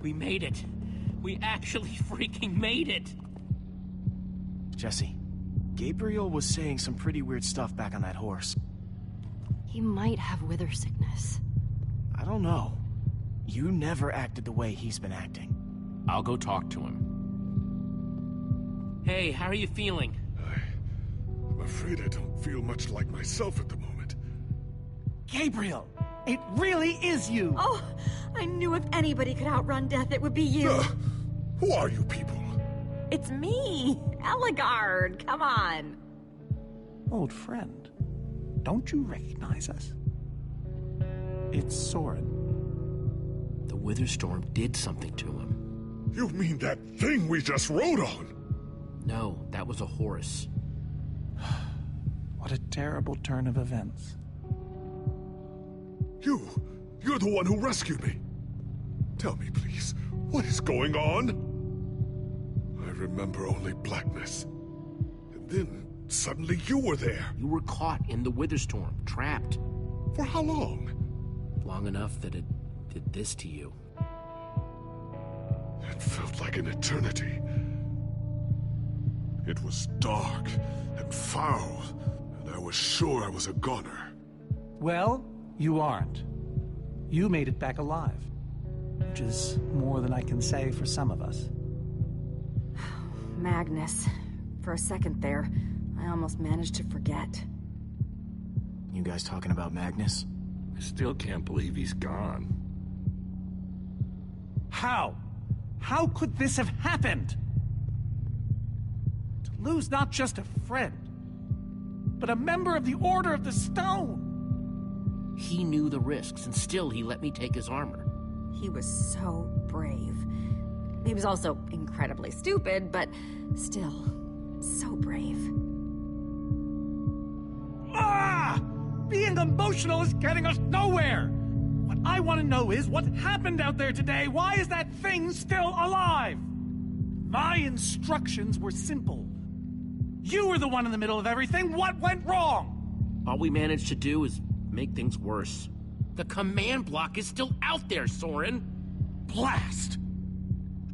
We made it. We actually freaking made it. Jesse, Gabriel was saying some pretty weird stuff back on that horse. He might have wither sickness. I don't know. You never acted the way he's been acting. I'll go talk to him. Hey, how are you feeling? I'm afraid I don't feel much like myself at the moment. Gabriel! It really is you! Oh, I knew if anybody could outrun death, it would be you. Who are you people? It's me, Eligard. Come on. Old friend, don't you recognize us? It's Soren. The Witherstorm did something to him. You mean that thing we just rode on? No, that was a horse. What a terrible turn of events. You're the one who rescued me. Tell me, please, what is going on? I remember only blackness. And then, suddenly you were there. You were caught in the Witherstorm, trapped. For how long? Long enough that it did this to you. It felt like an eternity. It was dark and foul, and I was sure I was a goner. Well, you aren't. You made it back alive. Which is more than I can say for some of us. Magnus. For a second there, I almost managed to forget. You guys talking about Magnus? I still can't believe he's gone. How? How could this have happened? To lose not just a friend, but a member of the Order of the Stone. He knew the risks, and still he let me take his armor. He was so brave. He was also incredibly stupid, but still, so brave. Ah! Being emotional is getting us nowhere! What I want to know is what happened out there today. Why is that thing still alive? My instructions were simple. You were the one in the middle of everything. What went wrong? All we managed to do is make things worse. The command block is still out there, Soren. Blast!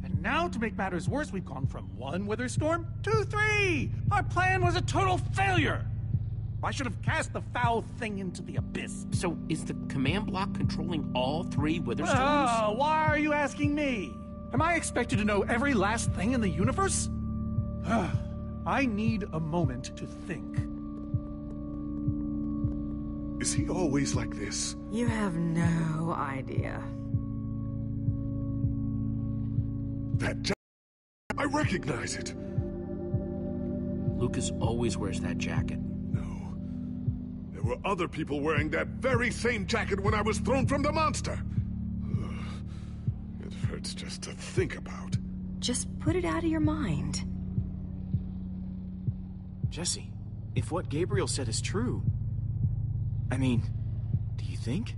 And now, to make matters worse, we've gone from 1 Witherstorm to 3! Our plan was a total failure! I should have cast the foul thing into the abyss. So, is the command block controlling all 3 Witherstorms? Oh, why are you asking me? Am I expected to know every last thing in the universe? I need a moment to think. Is he always like this? You have no idea. That jacket, I recognize it. Lucas always wears that jacket. No. There were other people wearing that very same jacket when I was thrown from the monster. Ugh. It hurts just to think about. Just put it out of your mind. Jesse, if what Gabriel said is true... I mean, do you think?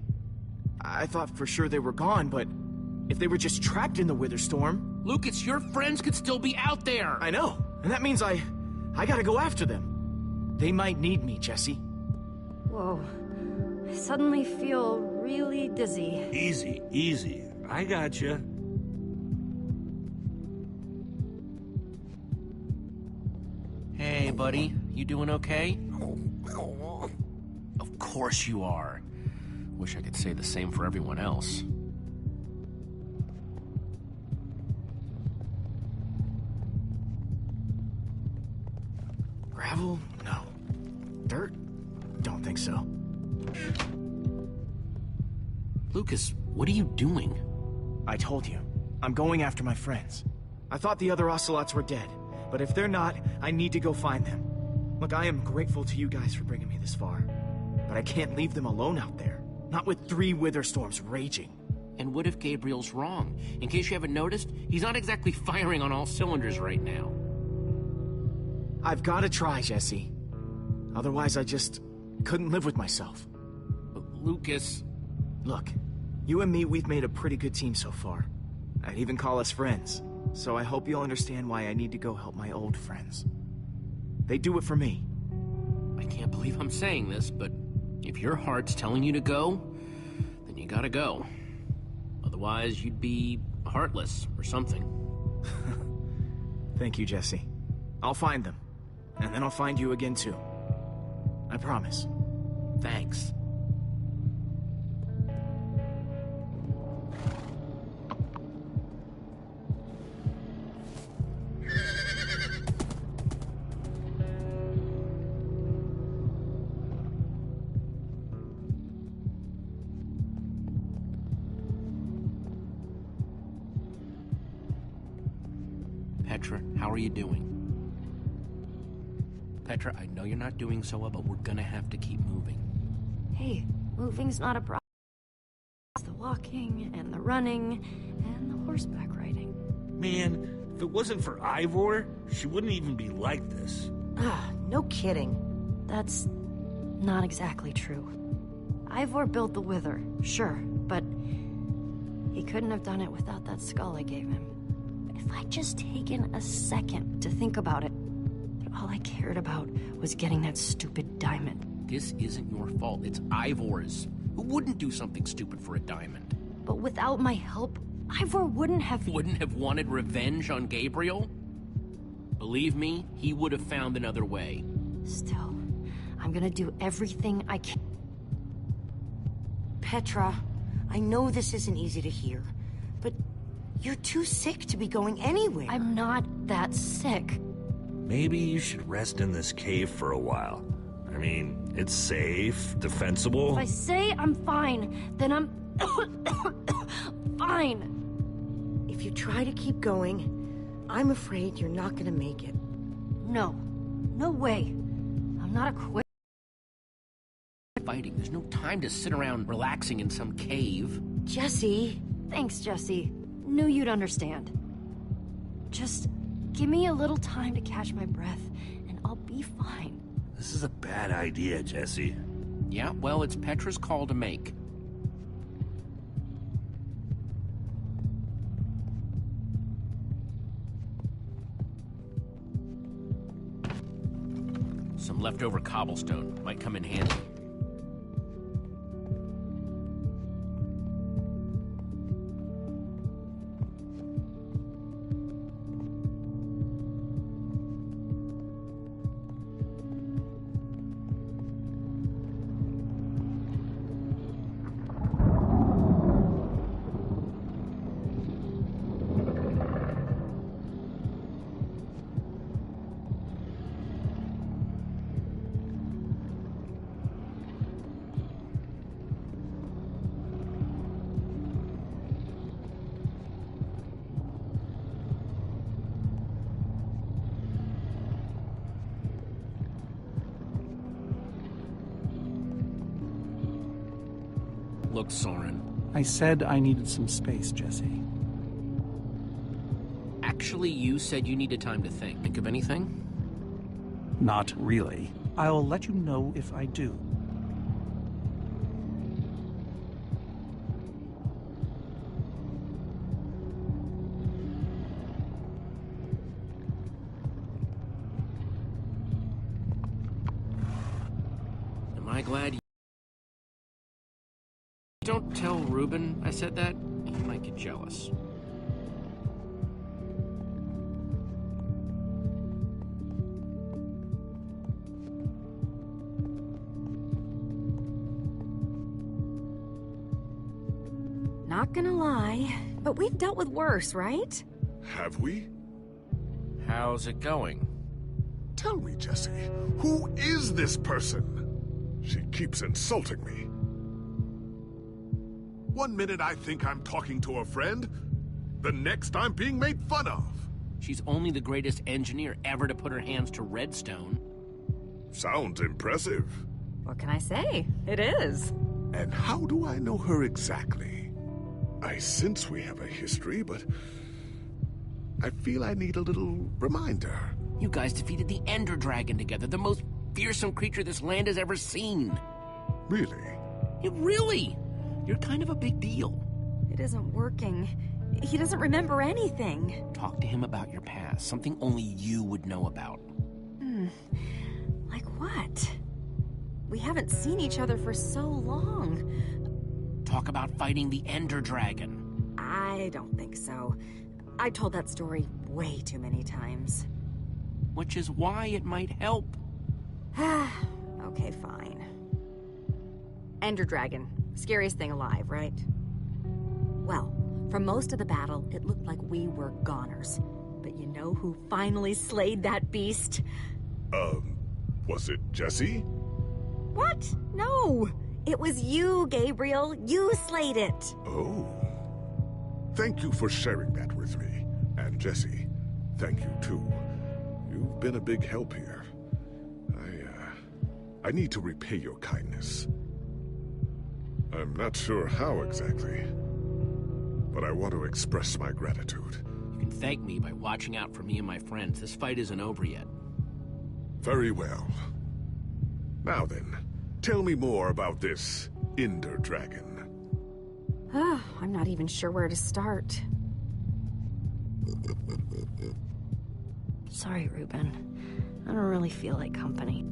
I thought for sure they were gone, but if they were just trapped in the Witherstorm... Lucas, your friends could still be out there! I know, and that means I gotta go after them. They might need me, Jesse. Whoa. I suddenly feel really dizzy. Easy, easy. I got you. Hey, buddy. You doing okay? Of course you are. Wish I could say the same for everyone else. Gravel? No. Dirt? Don't think so. Lucas, what are you doing? I told you. I'm going after my friends. I thought the other ocelots were dead, but if they're not, I need to go find them. Look, I am grateful to you guys for bringing me this far, but I can't leave them alone out there. Not with 3 Witherstorms raging. And what if Gabriel's wrong? In case you haven't noticed, he's not exactly firing on all cylinders right now. I've got to try, Jesse. Otherwise, I just couldn't live with myself. Lucas... Look, you and me, we've made a pretty good team so far. I'd even call us friends. So I hope you'll understand why I need to go help my old friends. They do it for me. I can't believe I'm saying this, but if your heart's telling you to go, then you gotta go. Otherwise, you'd be a heartless or something. Thank you, Jesse. I'll find them. And then I'll find you again, too. I promise. Thanks. Petra, how are you doing? Petra, I know you're not doing so well, but we're gonna have to keep moving. Hey, moving's not a problem. It's the walking, and the running, and the horseback riding. Man, if it wasn't for Ivor, she wouldn't even be like this. No kidding. That's not exactly true. Ivor built the Wither, sure, but he couldn't have done it without that skull I gave him. If I'd just taken a second to think about it, but all I cared about was getting that stupid diamond. This isn't your fault, it's Ivor's. Who wouldn't do something stupid for a diamond? But without my help, Ivor wouldn't have... Wouldn't have wanted revenge on Gabriel? Believe me, he would have found another way. Still, I'm gonna do everything I can. Petra, I know this isn't easy to hear, but you're too sick to be going anywhere. I'm not that sick. Maybe you should rest in this cave for a while. I mean, it's safe, defensible. If I say I'm fine, then I'm fine. If you try to keep going, I'm afraid you're not gonna make it. No. No way. I'm not a quitter. Fighting, there's no time to sit around relaxing in some cave. Jesse! Thanks, Jesse. Knew you'd understand. Just give me a little time to catch my breath, and I'll be fine. This is a bad idea, Jesse. Yeah, well, it's Petra's call to make. Some leftover cobblestone might come in handy. Look, Soren. I said I needed some space, Jesse. Actually, you said you needed time to think. Think of anything? Not really. I'll let you know if I do. Am I glad you... Don't tell Reuben I said that. He might get jealous. Not gonna lie, but we've dealt with worse, right? Have we? How's it going? Tell me, Jesse, who is this person? She keeps insulting me. One minute I think I'm talking to a friend, the next I'm being made fun of. She's only the greatest engineer ever to put her hands to redstone. Sounds impressive. What can I say? It is. And how do I know her exactly? I sense we have a history, but I feel I need a little reminder. You guys defeated the Ender Dragon together, the most fearsome creature this land has ever seen. Really? Really? You're kind of a big deal. It isn't working. He doesn't remember anything. Talk to him about your past, something only you would know about. Like what? We haven't seen each other for so long. Talk about fighting the Ender Dragon. I don't think so. I told that story way too many times. Which is why it might help. Okay, fine. Ender Dragon. Scariest thing alive, right? Well, for most of the battle, it looked like we were goners. But you know who finally slayed that beast? Was it Jesse? What? No! It was you, Gabriel. You slayed it. Oh. Thank you for sharing that with me. And Jesse, thank you too. You've been a big help here. I need to repay your kindness. I'm not sure how exactly, but I want to express my gratitude. You can thank me by watching out for me and my friends. This fight isn't over yet. Very well. Now then, tell me more about this Ender Dragon. I'm not even sure where to start. Sorry, Ruben. I don't really feel like company.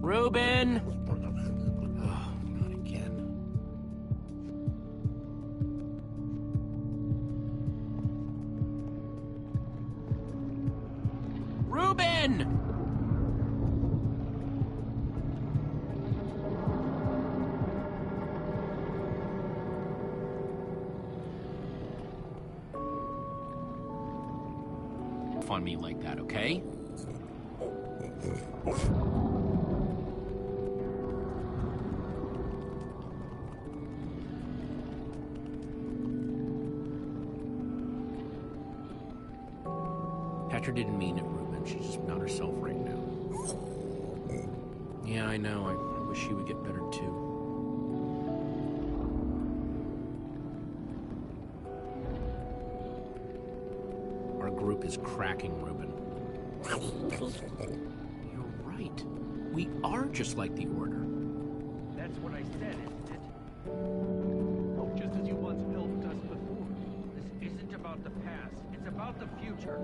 Ruben! Oh, not again. Ruben! On me like that, okay? Petra didn't mean it, Ruben. She's just not herself right now. Yeah, I know. I wish she would get better too. Our group is cracking, Ruben. You're right. We are just like the Order. That's what I said, isn't it? Oh, just as you once helped us before. This isn't about the past. It's about the future.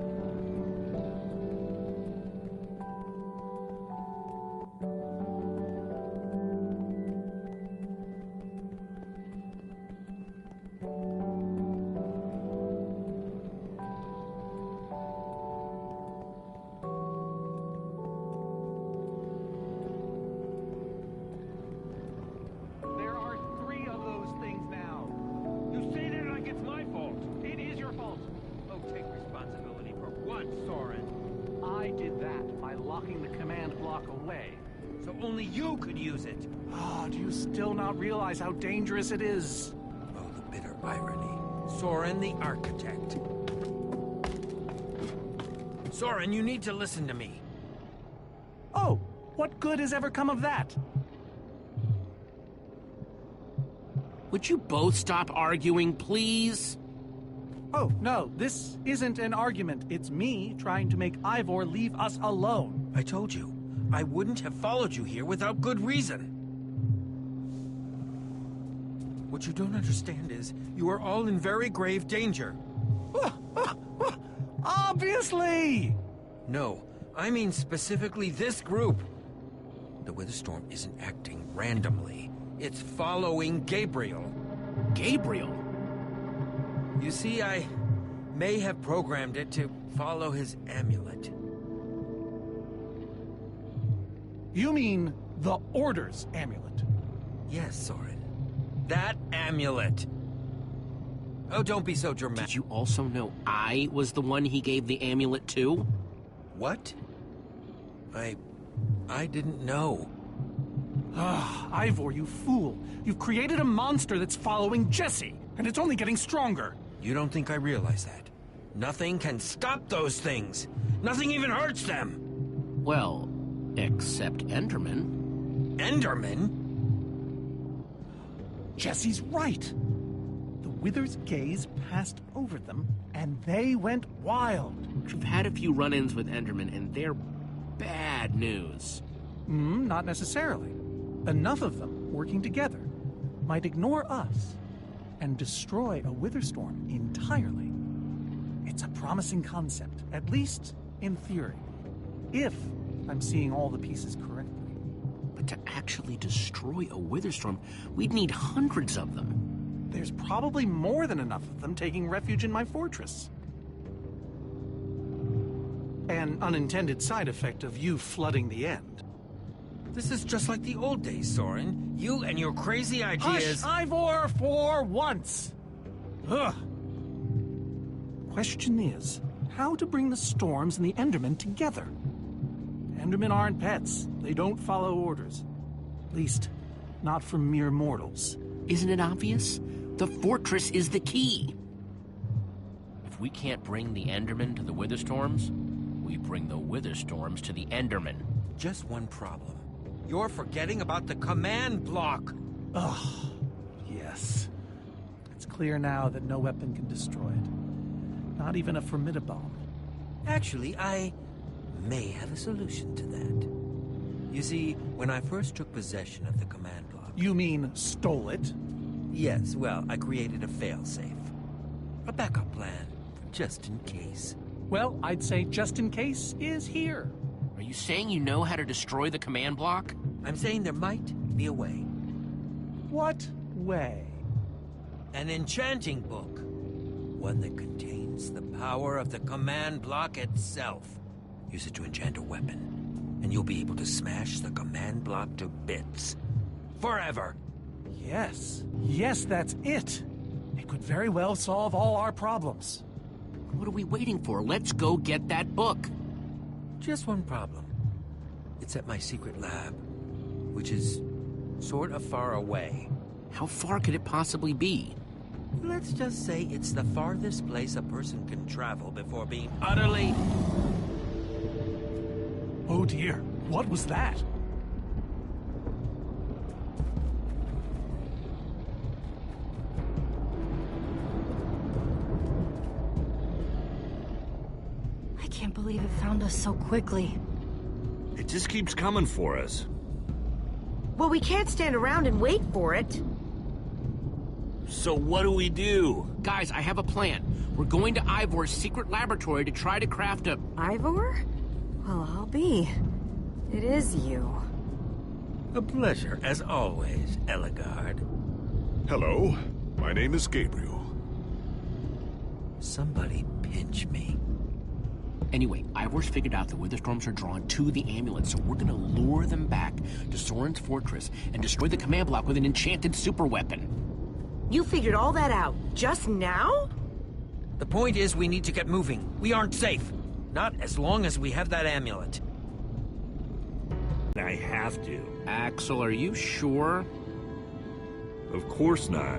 Only you could use it. Ah, do you still not realize how dangerous it is? Oh, the bitter irony. Soren the architect. Soren, you need to listen to me. Oh, what good has ever come of that? Would you both stop arguing, please? Oh, no, this isn't an argument. It's me trying to make Ivor leave us alone. I told you. I wouldn't have followed you here without good reason. What you don't understand is, you are all in very grave danger. Obviously! No, I mean specifically this group. The Witherstorm isn't acting randomly. It's following Gabriel. Gabriel? You see, I may have programmed it to follow his amulet. You mean the Order's amulet? Yes, Soren. That amulet. Oh, don't be so dramatic. Did you also know I was the one he gave the amulet to? What? I didn't know. Ah, Ivor, you fool. You've created a monster that's following Jesse, and it's only getting stronger. You don't think I realize that? Nothing can stop those things. Nothing even hurts them. Well, except Enderman. Enderman? Jesse's right. The Wither's gaze passed over them, and they went wild. We've had a few run-ins with Enderman, and they're bad news. Not necessarily. Enough of them working together might ignore us and destroy a Witherstorm entirely. It's a promising concept, at least in theory, if I'm seeing all the pieces correctly. But to actually destroy a Witherstorm, we'd need hundreds of them. There's probably more than enough of them taking refuge in my fortress. An unintended side effect of you flooding the end. This is just like the old days, Soren. You and your crazy ideas... Hush, Ivor, for once! Ugh. Question is, how to bring the Storms and the Endermen together? Endermen aren't pets. They don't follow orders. At least, not from mere mortals. Isn't it obvious? The fortress is the key. If we can't bring the Endermen to the Witherstorms, we bring the Witherstorms to the Endermen. Just one problem. You're forgetting about the command block. Ugh. Yes. It's clear now that no weapon can destroy it. Not even a formidabomb. Actually, I may have a solution to that. You see, when I first took possession of the command block... You mean stole it? Yes, well, I created a failsafe. A backup plan, just in case. Well, I'd say just in case is here. Are you saying you know how to destroy the command block? I'm saying there might be a way. What way? An enchanting book. One that contains the power of the command block itself. Use it to enchant a weapon, and you'll be able to smash the command block to bits. Forever. Yes. Yes, that's it. It could very well solve all our problems. What are we waiting for? Let's go get that book. Just one problem. It's at my secret lab, which is sort of far away. How far could it possibly be? Let's just say it's the farthest place a person can travel before being utterly... Oh dear, what was that? I can't believe it found us so quickly. It just keeps coming for us. Well, we can't stand around and wait for it. So what do we do? Guys, I have a plan. We're going to Ivor's secret laboratory to try to craft a... Ivor? Well, I'll be. It is you. A pleasure, as always, Eligard. Hello, my name is Gabriel. Somebody pinch me. Anyway, Ivor's figured out the Witherstorms are drawn to the amulet, so we're gonna lure them back to Soren's fortress and destroy the command block with an enchanted superweapon. You figured all that out just now? The point is we need to get moving. We aren't safe. Not as long as we have that amulet. I have to. Axel, are you sure? Of course not.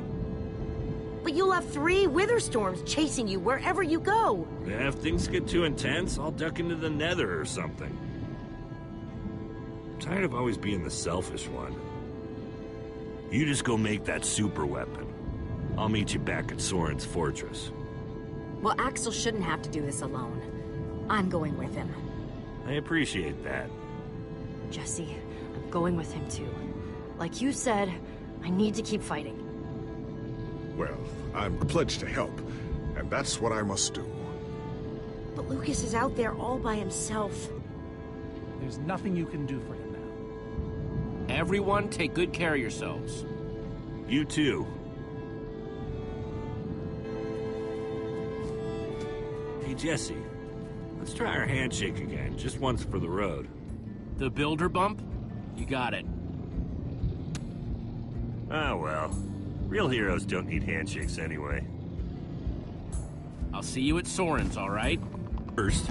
But you'll have 3 Witherstorms chasing you wherever you go. If things get too intense, I'll duck into the nether or something. I'm tired of always being the selfish one. You just go make that super weapon. I'll meet you back at Soren's fortress. Well, Axel shouldn't have to do this alone. I'm going with him. I appreciate that. Jesse, I'm going with him too. Like you said, I need to keep fighting. Well, I'm pledged to help, and that's what I must do. But Lucas is out there all by himself. There's nothing you can do for him now. Everyone, take good care of yourselves. You too. Hey, Jesse. Let's try our handshake again, just once for the road. The builder bump? You got it. Ah, well. Real heroes don't need handshakes anyway. I'll see you at Soren's, all right? First.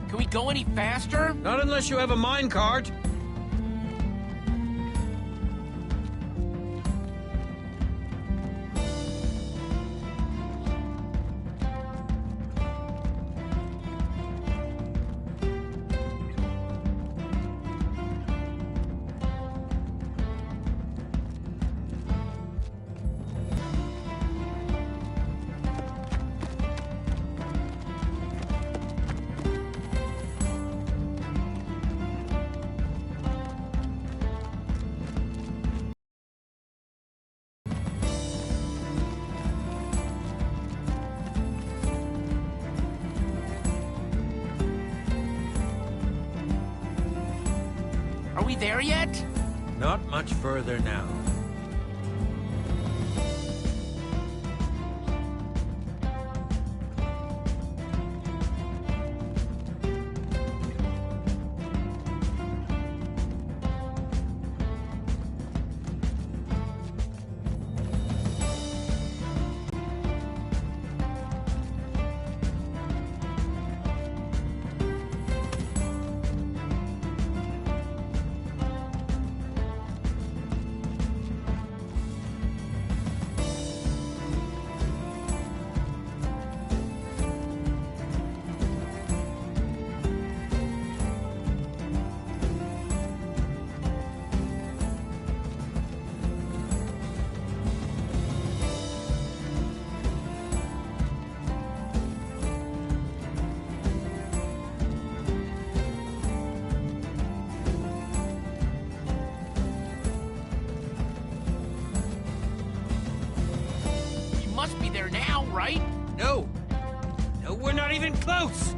Can we go any faster? Not unless you have a minecart. we there yet? Not much further now. Must be there now, right? No! No, we're not even close!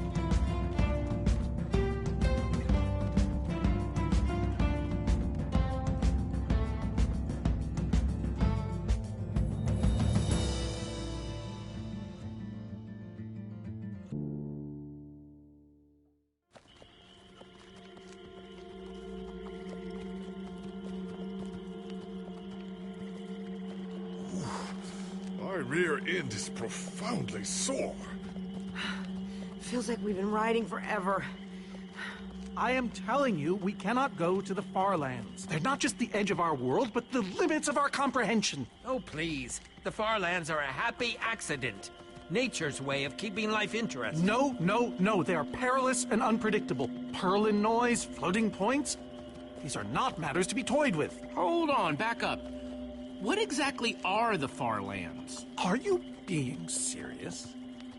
My rear end is profoundly sore. Feels like we've been riding forever. I am telling you, we cannot go to the far lands. They're not just the edge of our world, but the limits of our comprehension. Oh, please. The far lands are a happy accident. Nature's way of keeping life interesting. No, no, no. They are perilous and unpredictable. Purlin noise, floating points. These are not matters to be toyed with. Hold on, back up. What exactly are the far lands? Are you being serious?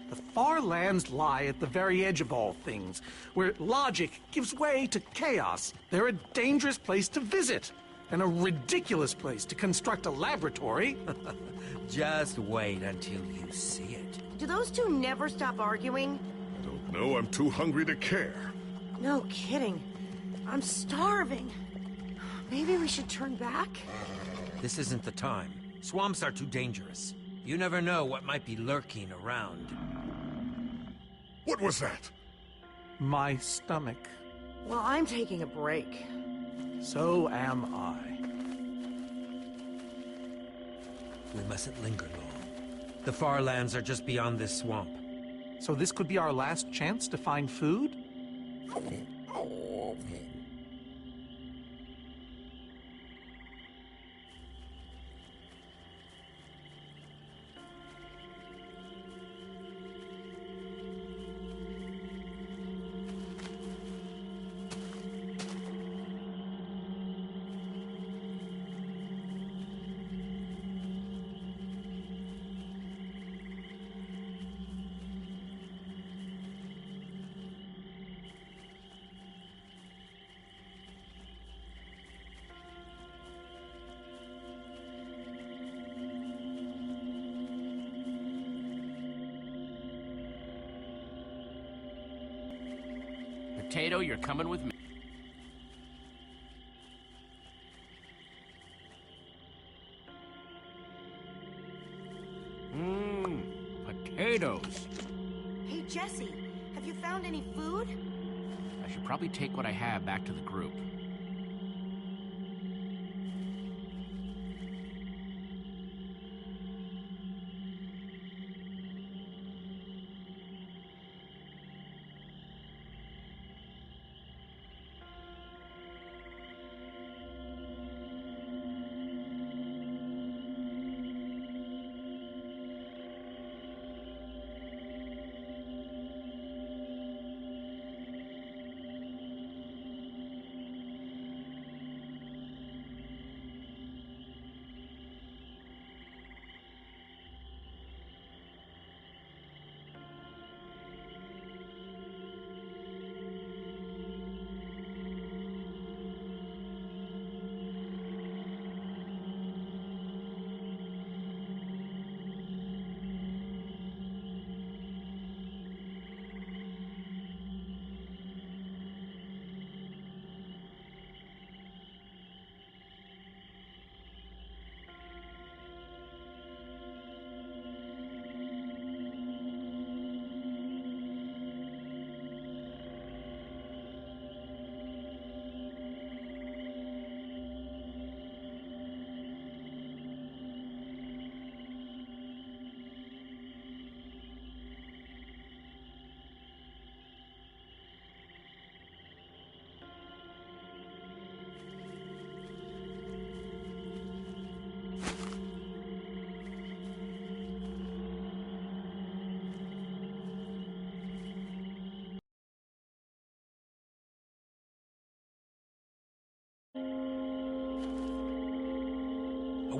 The far lands lie at the very edge of all things, where logic gives way to chaos. They're a dangerous place to visit, and a ridiculous place to construct a laboratory. Just wait until you see it. Do those two never stop arguing? I don't know, I'm too hungry to care. No kidding. I'm starving. Maybe we should turn back? This isn't the time. Swamps are too dangerous. You never know what might be lurking around. What was that? My stomach. Well, I'm taking a break. So am I. We mustn't linger long. The far lands are just beyond this swamp. So this could be our last chance to find food? Potato, you're coming with me. Potatoes. Hey, Jesse, have you found any food? I should probably take what I have back to the group.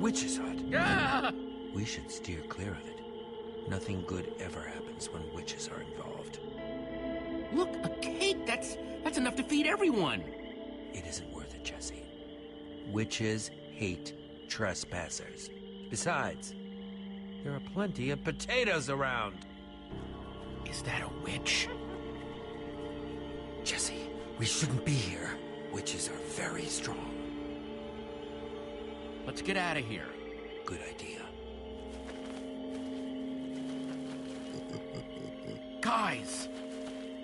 witch's hut. Ah! We should steer clear of it. Nothing good ever happens when witches are involved. Look, a cake! That's enough to feed everyone! It isn't worth it, Jesse. Witches hate trespassers. Besides, there are plenty of potatoes around. Is that a witch? Jesse, we shouldn't be here. Witches are very strong. Let's get out of here. Good idea. Guys!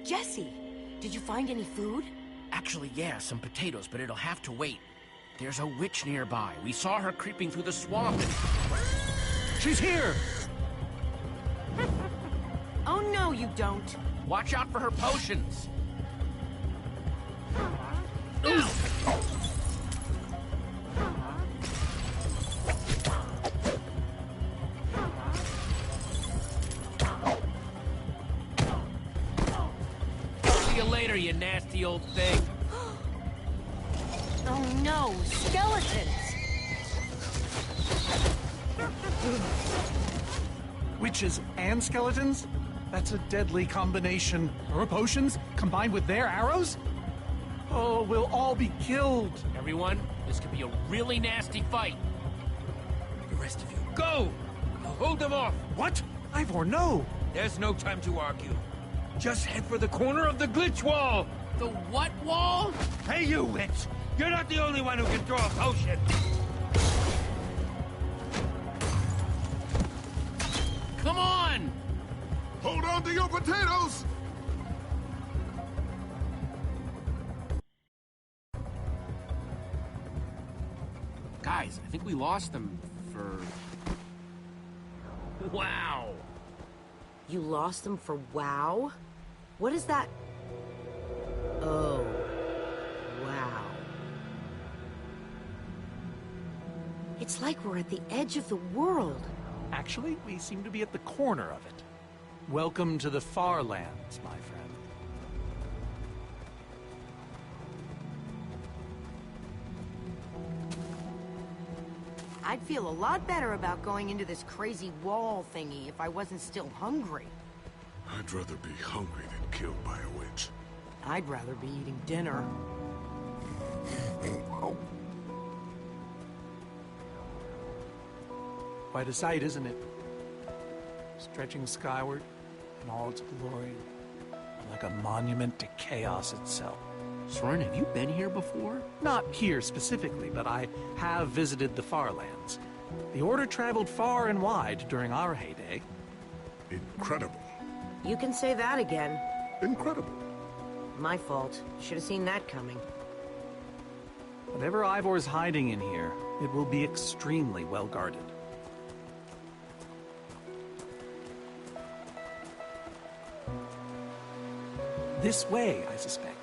Jesse, did you find any food? Actually, yeah, some potatoes, but it'll have to wait. There's a witch nearby. We saw her creeping through the swamp. She's here! Oh, no, you don't. Watch out for her potions. See you later, you nasty old thing. Oh, no, skeletons. Witches and skeletons? That's a deadly combination. Her potions combined with their arrows? Oh, we'll all be killed. Everyone, this could be a really nasty fight. The rest of you, go! I'll hold them off. What? Ivor, no! There's no time to argue. Just head for the corner of the glitch wall. The what wall? Hey, you witch! You're not the only one who can throw a potion. Come on! Hold on to your potatoes! Guys, I think we lost them for... Wow! You lost them for WoW? What is that? Oh, wow. It's like we're at the edge of the world. Actually, we seem to be at the corner of it. Welcome to the far lands, my friend. I'd feel a lot better about going into this crazy wall thingy if I wasn't still hungry. I'd rather be hungry than killed by a witch. I'd rather be eating dinner. Quite a sight, isn't it? Stretching skyward in all its glory, like a monument to chaos itself. Soren, have you been here before? Not here specifically, but I have visited the far lands. The Order traveled far and wide during our heyday. Incredible. You can say that again. Incredible. My fault. Should have seen that coming. Whatever Ivor's hiding in here, it will be extremely well guarded. This way, I suspect.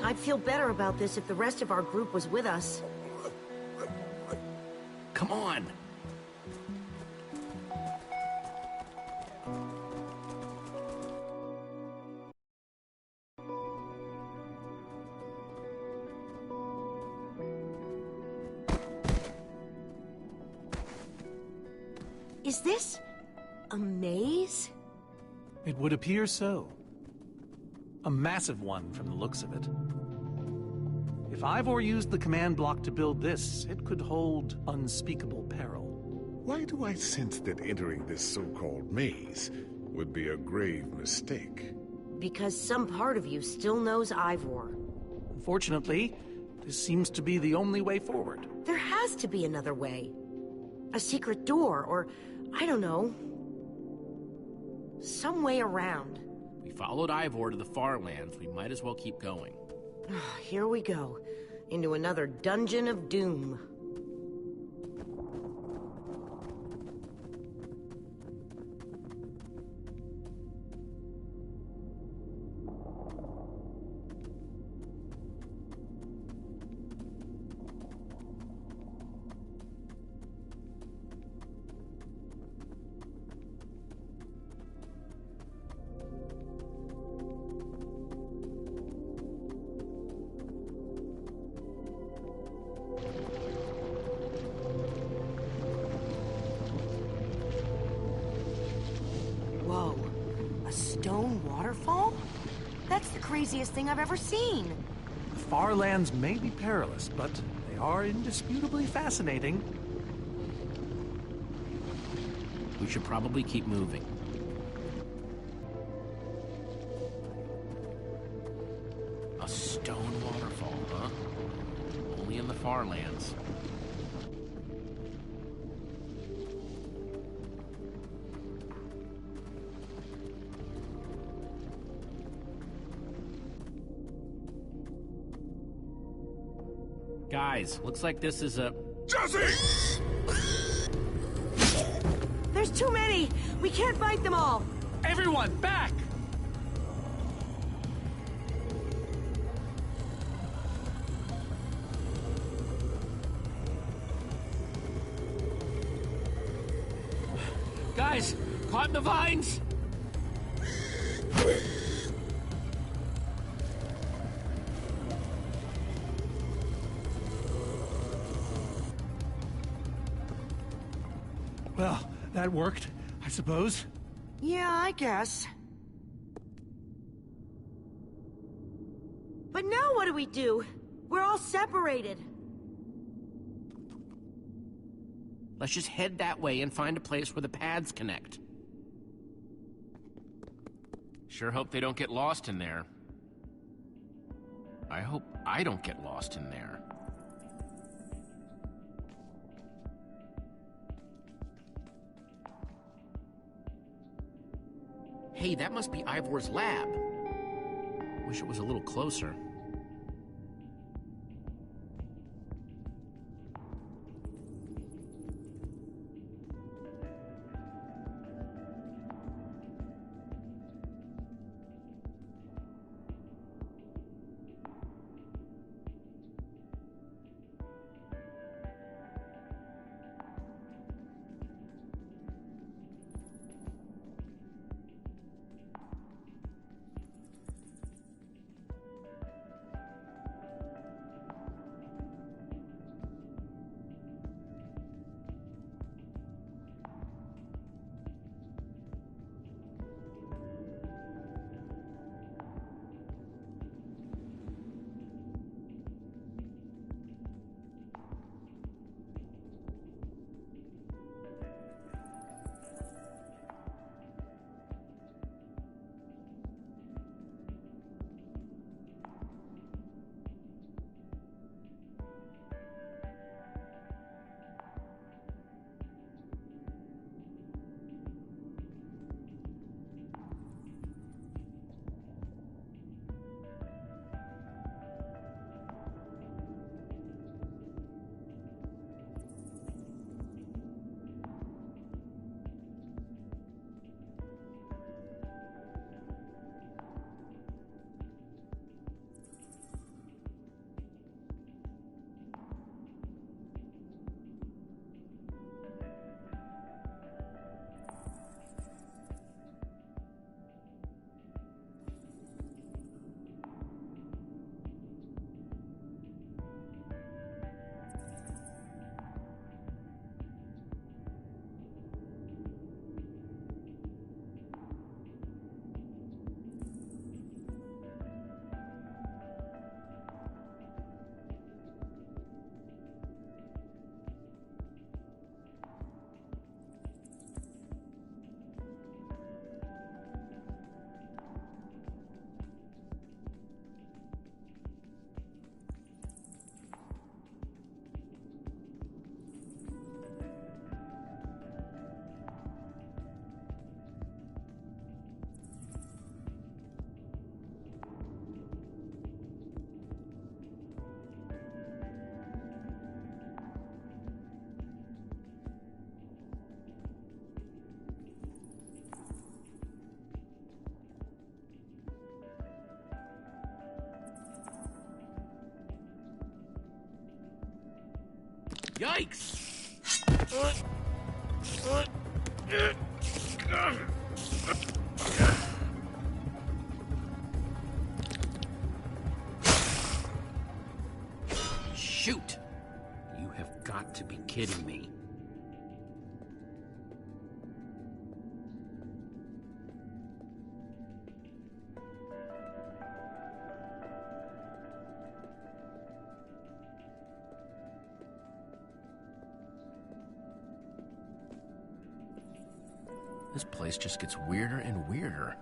I'd feel better about this if the rest of our group was with us. Come on! Is this a maze? It would appear so. A massive one from the looks of it. If Ivor used the command block to build this, it could hold unspeakable peril. Why do I sense that entering this so-called maze would be a grave mistake? Because some part of you still knows Ivor. Unfortunately, this seems to be the only way forward. There has to be another way. A secret door, or, I don't know, some way around. We followed Ivor to the far lands. We might as well keep going. Here we go, into another dungeon of doom. waterfall? That's the craziest thing I've ever seen. The far lands may be perilous, but they are indisputably fascinating. We should probably keep moving. A stone waterfall, huh? Only in the far lands. Guys, looks like this is a... Jesse! There's too many! We can't fight them all! Everyone, back! Guys, caught in the vines! Well, that worked, I suppose. Yeah, I guess. But now what do we do? We're all separated. Let's just head that way and find a place where the paths connect. Sure hope they don't get lost in there. I hope I don't get lost in there. Hey, that must be Ivor's lab. Wish it was a little closer. Yikes! Shoot! You have got to be kidding me. This place just gets weirder and weirder.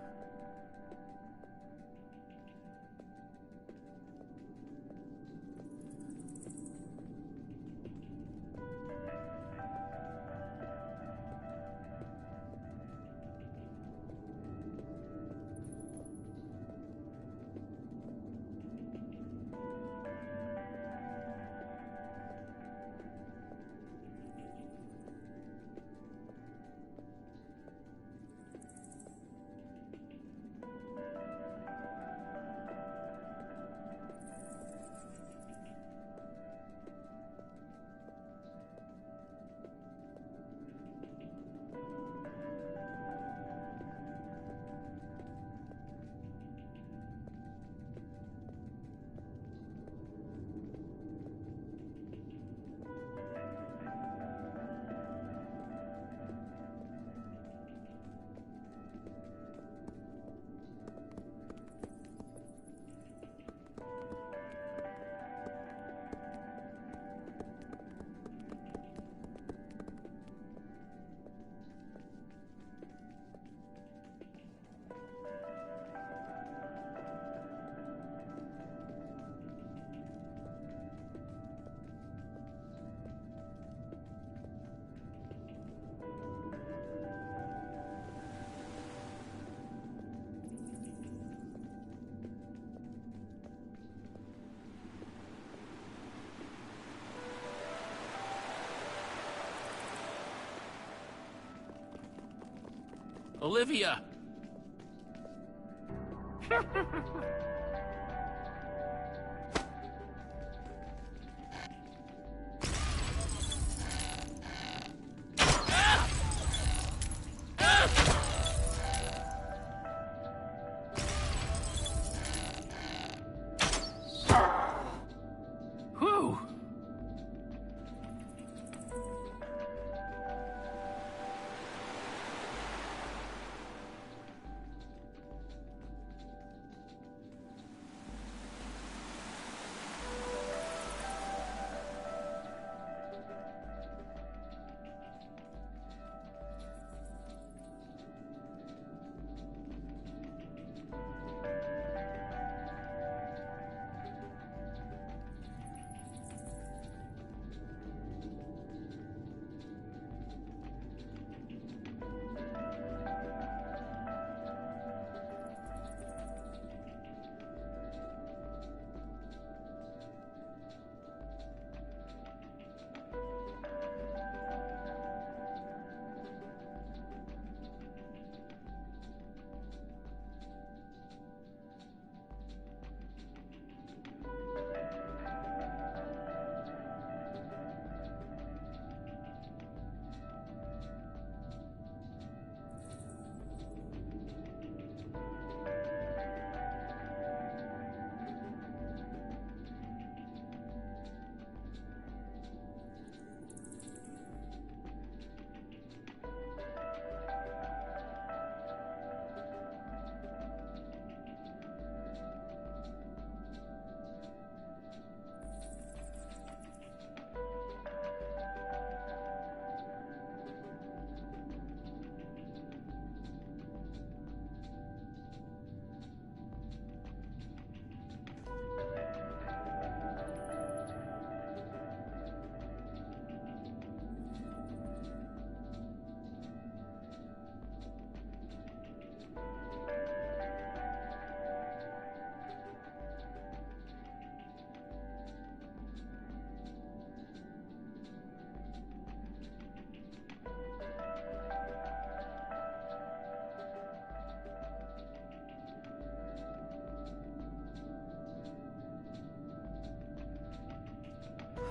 Olivia! Whew!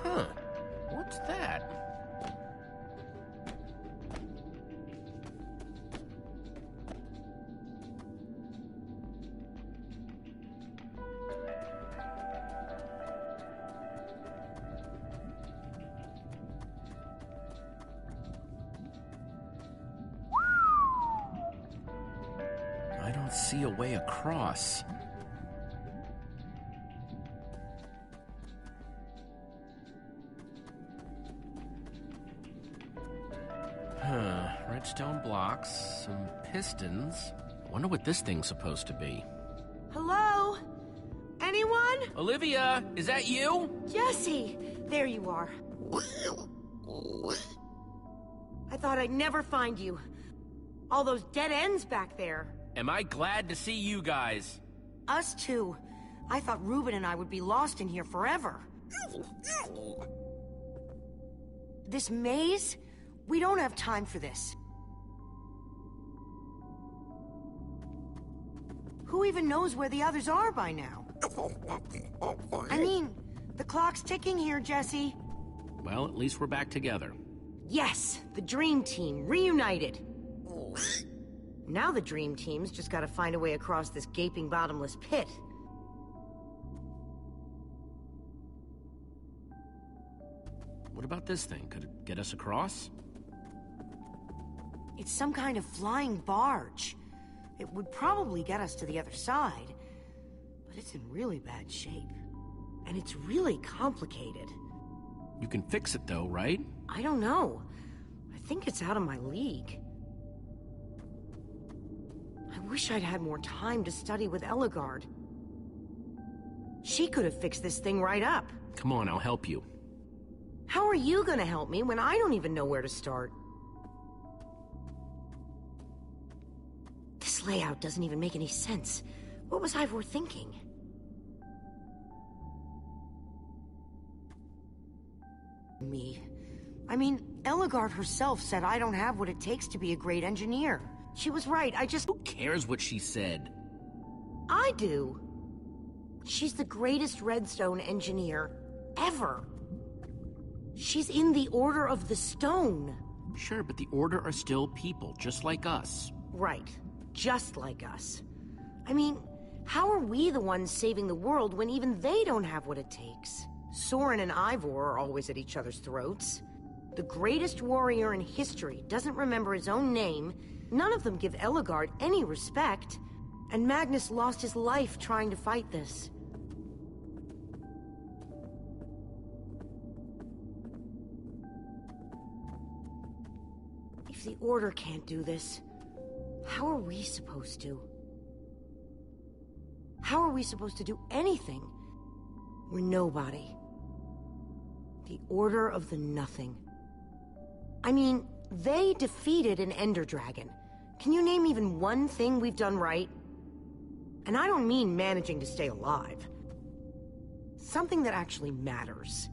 Huh. What's that? I don't see a way across. redstone blocks, some pistons. Wonder what this thing's supposed to be. Hello? Anyone? Olivia, is that you? Jesse! There you are. I thought I'd never find you. All those dead ends back there. Am I glad to see you guys? Us too. I thought Ruben and I would be lost in here forever. This maze? We don't have time for this. Who even knows where the others are by now? I mean, the clock's ticking here, Jesse. Well, at least we're back together. Yes, the Dream Team, reunited. Now the Dream Team's just gotta find a way across this gaping bottomless pit. What about this thing? Could it get us across? It's some kind of flying barge. It would probably get us to the other side, but it's in really bad shape. And it's really complicated. You can fix it though, right? I don't know. I think it's out of my league. I wish I'd had more time to study with Ellegaard. She could have fixed this thing right up. Come on, I'll help you. How are you gonna help me when I don't even know where to start? This layout doesn't even make any sense. What was Ivor thinking? Me. I mean, Ellegaard herself said I don't have what it takes to be a great engineer. She was right, Who cares what she said? I do. She's the greatest redstone engineer ever. She's in the Order of the Stone. Sure, but the Order are still people, just like us. Right. Just like us. I mean, how are we the ones saving the world when even they don't have what it takes? Soren and Ivor are always at each other's throats. The greatest warrior in history doesn't remember his own name. None of them give Ellegaard any respect. And Magnus lost his life trying to fight this. If the Order can't do this, how are we supposed to? How are we supposed to do anything? We're nobody. The Order of the Nothing. I mean, they defeated an Ender Dragon. Can you name even one thing we've done right? And I don't mean managing to stay alive. Something that actually matters.